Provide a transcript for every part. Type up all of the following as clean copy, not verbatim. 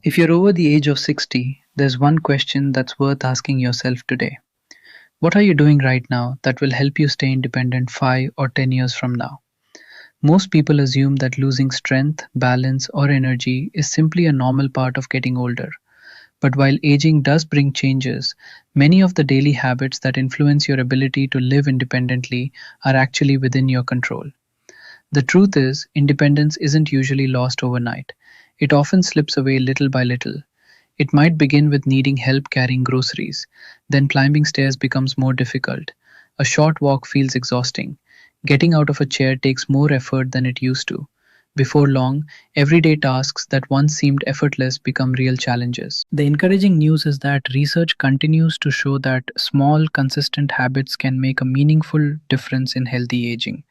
If you're over the age of 60, there's one question that's worth asking yourself today. What are you doing right now that will help you stay independent 5 or 10 years from now? Most people assume that losing strength, balance, or energy is simply a normal part of getting older. But while aging does bring changes, many of the daily habits that influence your ability to live independently are actually within your control. The truth is, independence isn't usually lost overnight. It often slips away little by little. It might begin with needing help carrying groceries, then climbing stairs becomes more difficult. A short walk feels exhausting. Getting out of a chair takes more effort than it used to. Before long, everyday tasks that once seemed effortless become real challenges. The encouraging news is that research continues to show that small, consistent habits can make a meaningful difference in healthy aging.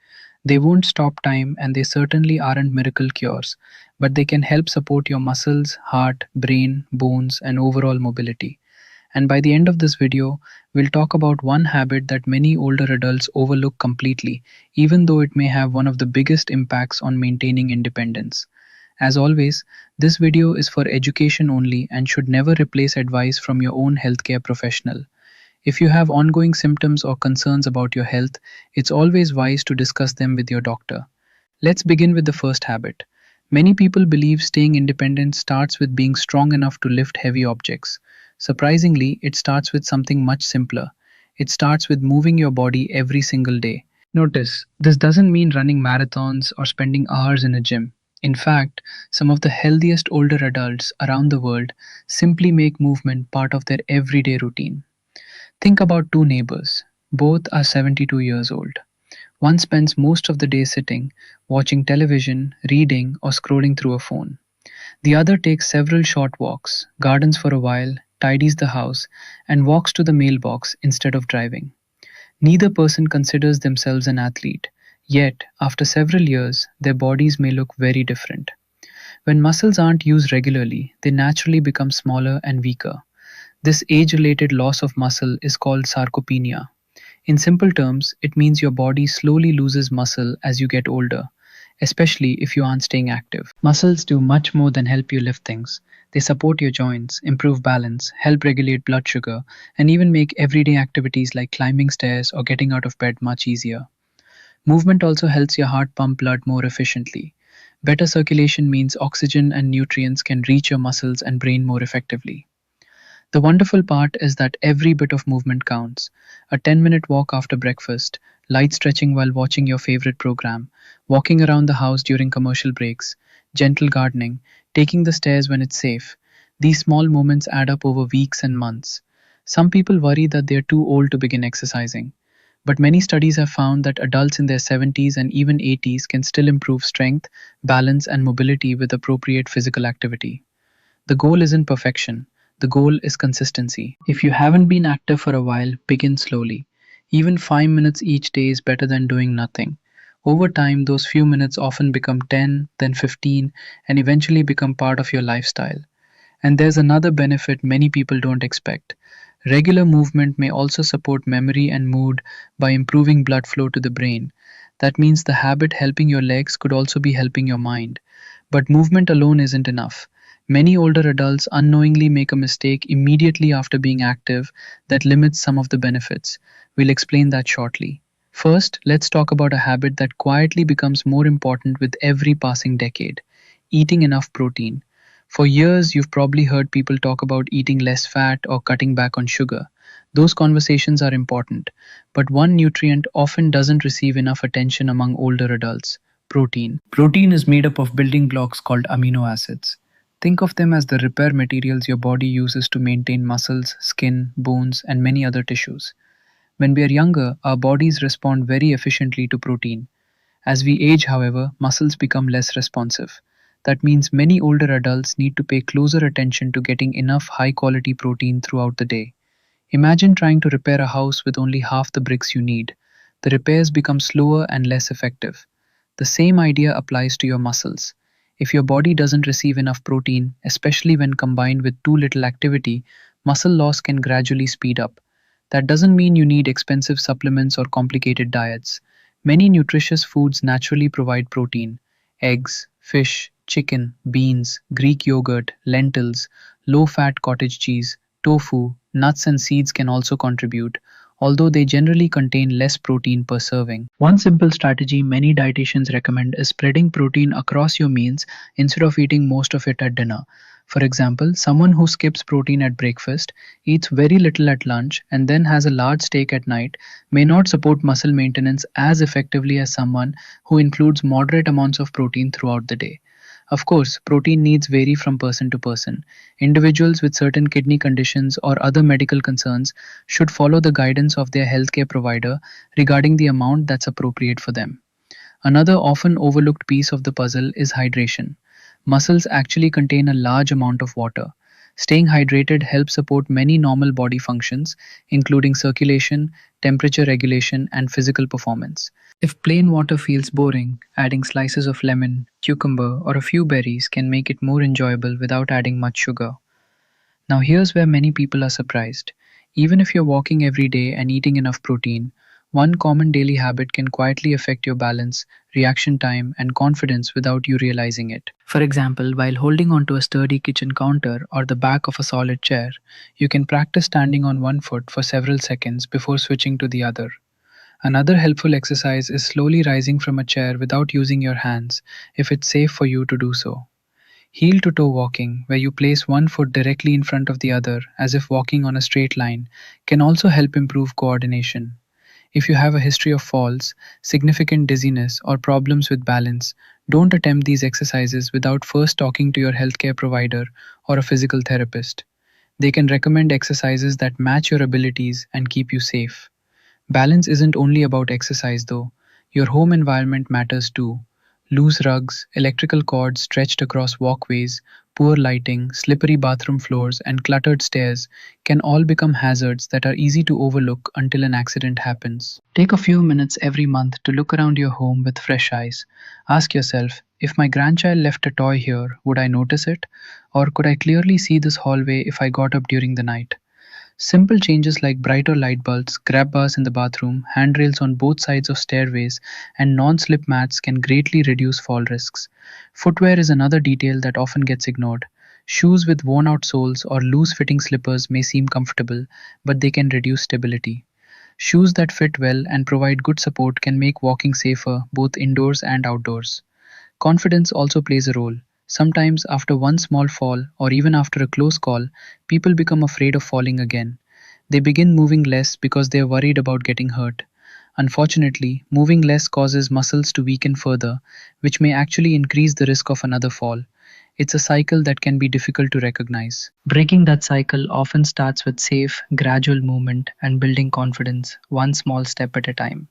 They won't stop time and they certainly aren't miracle cures, but they can help support your muscles, heart, brain, bones, and overall mobility. And by the end of this video, we'll talk about one habit that many older adults overlook completely, even though it may have one of the biggest impacts on maintaining independence. As always, this video is for education only and should never replace advice from your own healthcare professional. If you have ongoing symptoms or concerns about your health, it's always wise to discuss them with your doctor. Let's begin with the first habit. Many people believe staying independent starts with being strong enough to lift heavy objects. Surprisingly, it starts with something much simpler. It starts with moving your body every single day. Notice, this doesn't mean running marathons or spending hours in a gym. In fact, some of the healthiest older adults around the world simply make movement part of their everyday routine. Think about two neighbors. Both are 72 years old. One spends most of the day sitting, watching television, reading, or scrolling through a phone. The other takes several short walks, gardens for a while, tidies the house, and walks to the mailbox instead of driving. Neither person considers themselves an athlete, yet, after several years, their bodies may look very different. When muscles aren't used regularly, they naturally become smaller and weaker. This age-related loss of muscle is called sarcopenia. In simple terms, it means your body slowly loses muscle as you get older, especially if you aren't staying active. Muscles do much more than help you lift things. They support your joints, improve balance, help regulate blood sugar, and even make everyday activities like climbing stairs or getting out of bed much easier. Movement also helps your heart pump blood more efficiently. Better circulation means oxygen and nutrients can reach your muscles and brain more effectively. The wonderful part is that every bit of movement counts. A 10-minute walk after breakfast, light stretching while watching your favorite program, walking around the house during commercial breaks, gentle gardening, taking the stairs when it's safe. These small moments add up over weeks and months. Some people worry that they're too old to begin exercising. But many studies have found that adults in their 70s and even 80s can still improve strength, balance, and mobility with appropriate physical activity. The goal isn't perfection. The goal is consistency. If you haven't been active for a while, begin slowly. Even 5 minutes each day is better than doing nothing. Over time, those few minutes often become 10, then 15, and eventually become part of your lifestyle. And there's another benefit many people don't expect. Regular movement may also support memory and mood by improving blood flow to the brain. That means the habit helping your legs could also be helping your mind. But movement alone isn't enough. Many older adults unknowingly make a mistake immediately after being active that limits some of the benefits. We'll explain that shortly. First, let's talk about a habit that quietly becomes more important with every passing decade: eating enough protein. For years, you've probably heard people talk about eating less fat or cutting back on sugar. Those conversations are important, but one nutrient often doesn't receive enough attention among older adults: protein. Protein is made up of building blocks called amino acids. Think of them as the repair materials your body uses to maintain muscles, skin, bones, and many other tissues. When we are younger, our bodies respond very efficiently to protein. As we age, however, muscles become less responsive. That means many older adults need to pay closer attention to getting enough high quality protein throughout the day. Imagine trying to repair a house with only half the bricks you need. The repairs become slower and less effective. The same idea applies to your muscles. If your body doesn't receive enough protein, especially when combined with too little activity, muscle loss can gradually speed up. That doesn't mean you need expensive supplements or complicated diets. Many nutritious foods naturally provide protein: eggs, fish, Chicken, beans, Greek yogurt, lentils, low fat cottage cheese, tofu, nuts, and seeds can also contribute, although they generally contain less protein per serving. One simple strategy many dietitians recommend is spreading protein across your meals instead of eating most of it at dinner. For example, someone who skips protein at breakfast, eats very little at lunch, and then has a large steak at night may not support muscle maintenance as effectively as someone who includes moderate amounts of protein throughout the day. Of course, protein needs vary from person to person. Individuals with certain kidney conditions or other medical concerns should follow the guidance of their healthcare provider regarding the amount that's appropriate for them. Another often overlooked piece of the puzzle is hydration. Muscles actually contain a large amount of water. Staying hydrated helps support many normal body functions, including circulation, temperature regulation, and physical performance. If plain water feels boring, adding slices of lemon, cucumber, or a few berries can make it more enjoyable without adding much sugar. Now, here's where many people are surprised. Even if you're walking every day and eating enough protein, one common daily habit can quietly affect your balance, reaction time, and confidence without you realizing it. For example, while holding onto a sturdy kitchen counter or the back of a solid chair, you can practice standing on one foot for several seconds before switching to the other. Another helpful exercise is slowly rising from a chair without using your hands, if it's safe for you to do so. Heel to toe walking, where you place one foot directly in front of the other as if walking on a straight line, can also help improve coordination. If you have a history of falls, significant dizziness, or problems with balance, don't attempt these exercises without first talking to your healthcare provider or a physical therapist. They can recommend exercises that match your abilities and keep you safe. Balance isn't only about exercise though. Your home environment matters too. Loose rugs, electrical cords stretched across walkways, poor lighting, slippery bathroom floors, and cluttered stairs can all become hazards that are easy to overlook until an accident happens. Take a few minutes every month to look around your home with fresh eyes. Ask yourself, if my grandchild left a toy here, would I notice it? Or could I clearly see this hallway if I got up during the night? Simple changes like brighter light bulbs, grab bars in the bathroom, handrails on both sides of stairways, and non slip mats can greatly reduce fall risks. Footwear is another detail that often gets ignored. Shoes with worn out soles or loose fitting slippers may seem comfortable, but they can reduce stability. Shoes that fit well and provide good support can make walking safer both indoors and outdoors. Confidence also plays a role. Sometimes, after one small fall or even after a close call, people become afraid of falling again. They begin moving less because they are worried about getting hurt. Unfortunately, moving less causes muscles to weaken further, which may actually increase the risk of another fall. It's a cycle that can be difficult to recognize. Breaking that cycle often starts with safe, gradual movement and building confidence, one small step at a time.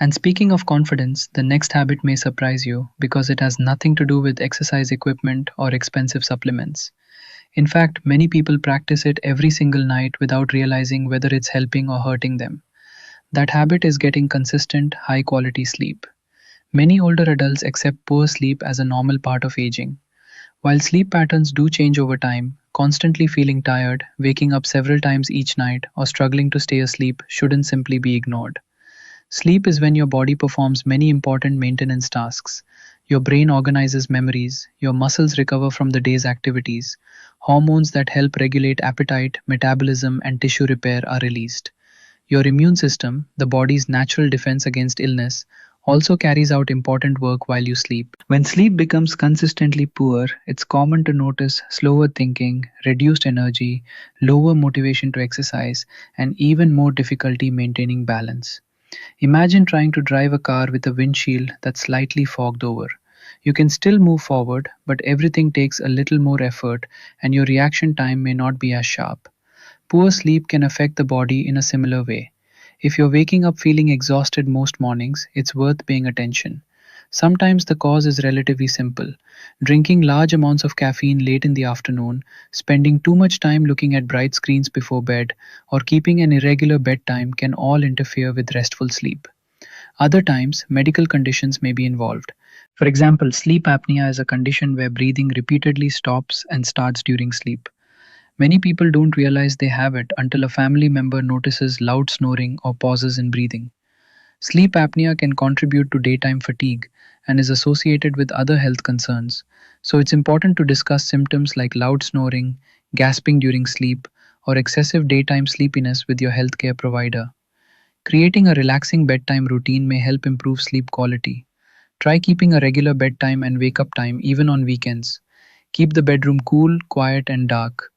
And speaking of confidence, the next habit may surprise you because it has nothing to do with exercise equipment or expensive supplements. In fact, many people practice it every single night without realizing whether it's helping or hurting them. That habit is getting consistent, high quality sleep. Many older adults accept poor sleep as a normal part of aging. While sleep patterns do change over time, constantly feeling tired, waking up several times each night, or struggling to stay asleep shouldn't simply be ignored. Sleep is when your body performs many important maintenance tasks. Your brain organizes memories, your muscles recover from the day's activities, hormones that help regulate appetite, metabolism, and tissue repair are released. Your immune system, the body's natural defense against illness, also carries out important work while you sleep. When sleep becomes consistently poor, it's common to notice slower thinking, reduced energy, lower motivation to exercise, and even more difficulty maintaining balance. Imagine trying to drive a car with a windshield that's slightly fogged over. You can still move forward, but everything takes a little more effort and your reaction time may not be as sharp. Poor sleep can affect the body in a similar way. If you're waking up feeling exhausted most mornings, it's worth paying attention. Sometimes the cause is relatively simple. Drinking large amounts of caffeine late in the afternoon, spending too much time looking at bright screens before bed, or keeping an irregular bedtime can all interfere with restful sleep. Other times, medical conditions may be involved. For example, sleep apnea is a condition where breathing repeatedly stops and starts during sleep. Many people don't realize they have it until a family member notices loud snoring or pauses in breathing. Sleep apnea can contribute to daytime fatigue, and is associated with other health concerns. So it's important to discuss symptoms like loud snoring, gasping during sleep, or excessive daytime sleepiness with your healthcare provider. Creating a relaxing bedtime routine may help improve sleep quality. Try keeping a regular bedtime and wake up time even on weekends. Keep the bedroom cool, quiet, and dark.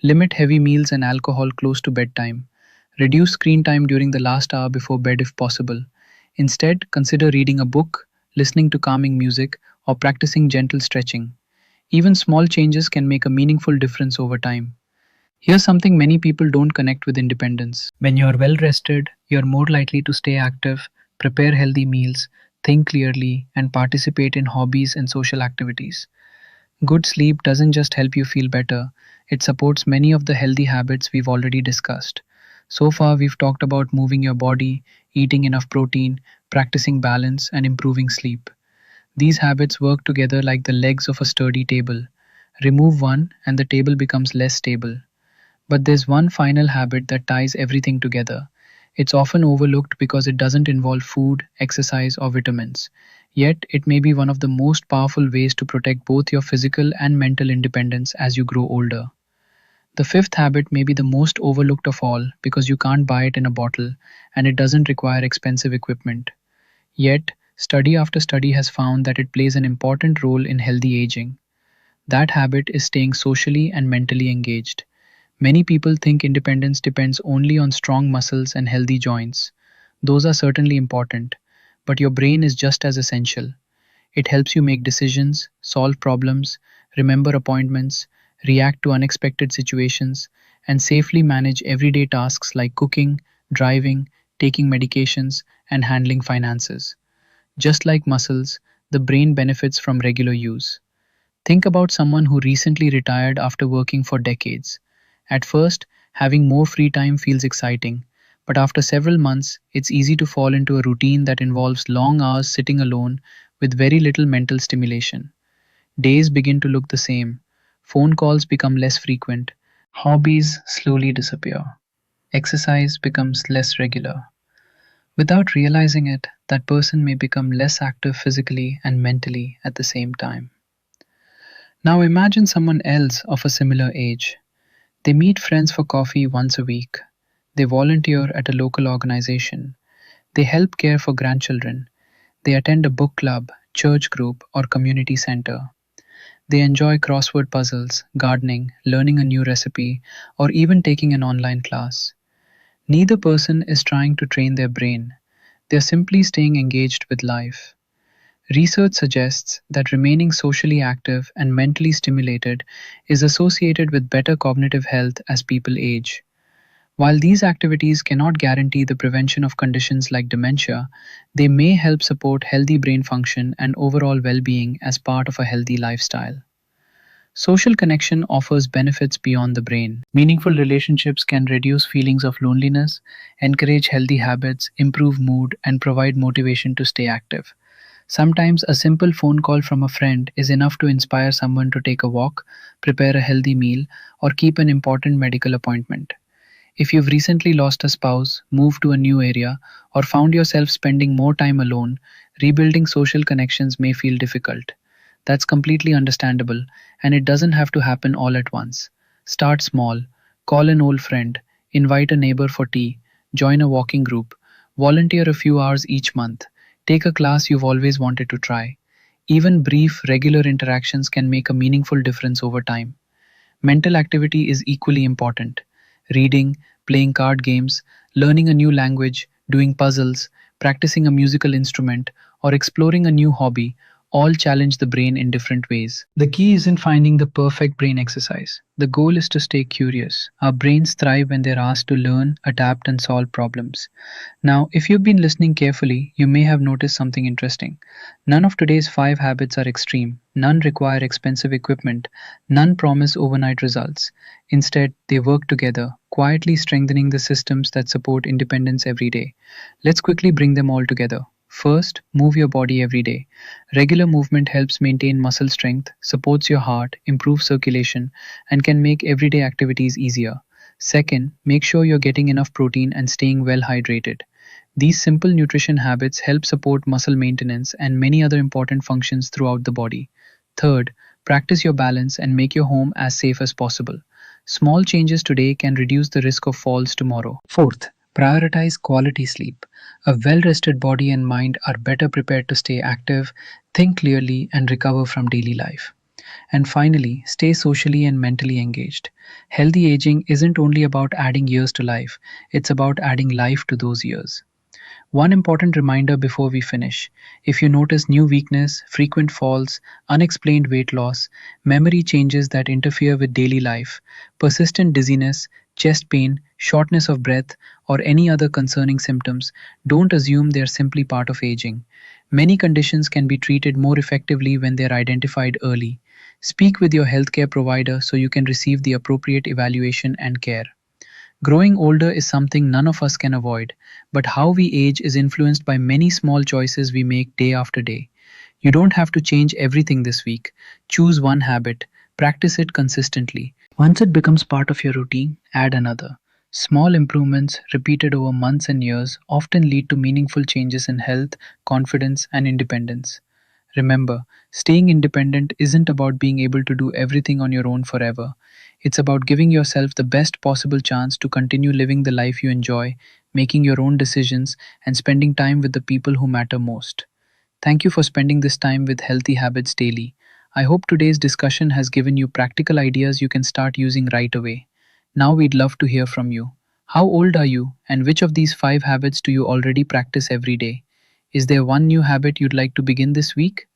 Limit heavy meals and alcohol close to bedtime. Reduce screen time during the last hour before bed if possible. Instead, consider reading a book, listening to calming music, or practicing gentle stretching. Even small changes can make a meaningful difference over time. Here's something many people don't connect with independence. When you're well rested, you're more likely to stay active, prepare healthy meals, think clearly, and participate in hobbies and social activities. Good sleep doesn't just help you feel better, it supports many of the healthy habits we've already discussed. So far, we've talked about moving your body, eating enough protein, practicing balance, and improving sleep. These habits work together like the legs of a sturdy table. Remove one, and the table becomes less stable. But there's one final habit that ties everything together. It's often overlooked because it doesn't involve food, exercise, or vitamins. Yet, it may be one of the most powerful ways to protect both your physical and mental independence as you grow older. The fifth habit may be the most overlooked of all because you can't buy it in a bottle and it doesn't require expensive equipment. Yet, study after study has found that it plays an important role in healthy aging. That habit is staying socially and mentally engaged. Many people think independence depends only on strong muscles and healthy joints. Those are certainly important, but your brain is just as essential. It helps you make decisions, solve problems, remember appointments, react to unexpected situations, and safely manage everyday tasks like cooking, driving, taking medications, and handling finances. Just like muscles, the brain benefits from regular use. Think about someone who recently retired after working for decades. At first, having more free time feels exciting, but after several months, it's easy to fall into a routine that involves long hours sitting alone with very little mental stimulation. Days begin to look the same, phone calls become less frequent, hobbies slowly disappear, exercise becomes less regular. Without realizing it, that person may become less active physically and mentally at the same time. Now imagine someone else of a similar age. They meet friends for coffee once a week. They volunteer at a local organization. They help care for grandchildren. They attend a book club, church group, or community center. They enjoy crossword puzzles, gardening, learning a new recipe, or even taking an online class. Neither person is trying to train their brain. They're simply staying engaged with life. Research suggests that remaining socially active and mentally stimulated is associated with better cognitive health as people age. While these activities cannot guarantee the prevention of conditions like dementia, they may help support healthy brain function and overall well being as part of a healthy lifestyle. Social connection offers benefits beyond the brain. Meaningful relationships can reduce feelings of loneliness, encourage healthy habits, improve mood, and provide motivation to stay active. Sometimes a simple phone call from a friend is enough to inspire someone to take a walk, prepare a healthy meal, or keep an important medical appointment. If you've recently lost a spouse, moved to a new area, or found yourself spending more time alone, rebuilding social connections may feel difficult. That's completely understandable, and it doesn't have to happen all at once. Start small, call an old friend, invite a neighbor for tea, join a walking group, volunteer a few hours each month, take a class you've always wanted to try. Even brief, regular interactions can make a meaningful difference over time. Mental activity is equally important. Reading, playing card games, learning a new language, doing puzzles, practicing a musical instrument, or exploring a new hobby all challenge the brain in different ways. The key isn't finding the perfect brain exercise. The goal is to stay curious. Our brains thrive when they're asked to learn, adapt, and solve problems. Now, if you've been listening carefully, you may have noticed something interesting. None of today's five habits are extreme, none require expensive equipment, none promise overnight results. Instead, they work together, quietly strengthening the systems that support independence every day. Let's quickly bring them all together. First, move your body every day. Regular movement helps maintain muscle strength, supports your heart, improves circulation, and can make everyday activities easier. Second, make sure you're getting enough protein and staying well hydrated. These simple nutrition habits help support muscle maintenance and many other important functions throughout the body. Third, practice your balance and make your home as safe as possible. Small changes today can reduce the risk of falls tomorrow. Fourth, prioritize quality sleep. A well rested body and mind are better prepared to stay active, think clearly, and recover from daily life. And finally, stay socially and mentally engaged. Healthy aging isn't only about adding years to life, it's about adding life to those years. One important reminder before we finish: if you notice new weakness, frequent falls, unexplained weight loss, memory changes that interfere with daily life, persistent dizziness, chest pain, shortness of breath, or any other concerning symptoms, don't assume they're simply part of aging. Many conditions can be treated more effectively when they're identified early. Speak with your healthcare provider so you can receive the appropriate evaluation and care. Growing older is something none of us can avoid, but how we age is influenced by many small choices we make day after day. You don't have to change everything this week. Choose one habit, practice it consistently. Once it becomes part of your routine, add another. Small improvements, repeated over months and years, often lead to meaningful changes in health, confidence, and independence. Remember, staying independent isn't about being able to do everything on your own forever. It's about giving yourself the best possible chance to continue living the life you enjoy, making your own decisions, and spending time with the people who matter most. Thank you for spending this time with Healthy Habits Daily. I hope today's discussion has given you practical ideas you can start using right away. Now we'd love to hear from you. How old are you, and which of these five habits do you already practice every day? Is there one new habit you'd like to begin this week?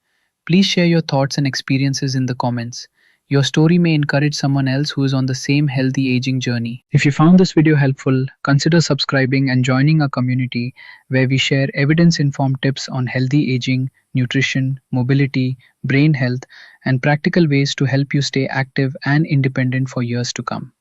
Please share your thoughts and experiences in the comments. Your story may encourage someone else who is on the same healthy aging journey. If you found this video helpful, consider subscribing and joining our community where we share evidence informed tips on healthy aging, nutrition, mobility, brain health, and practical ways to help you stay active and independent for years to come.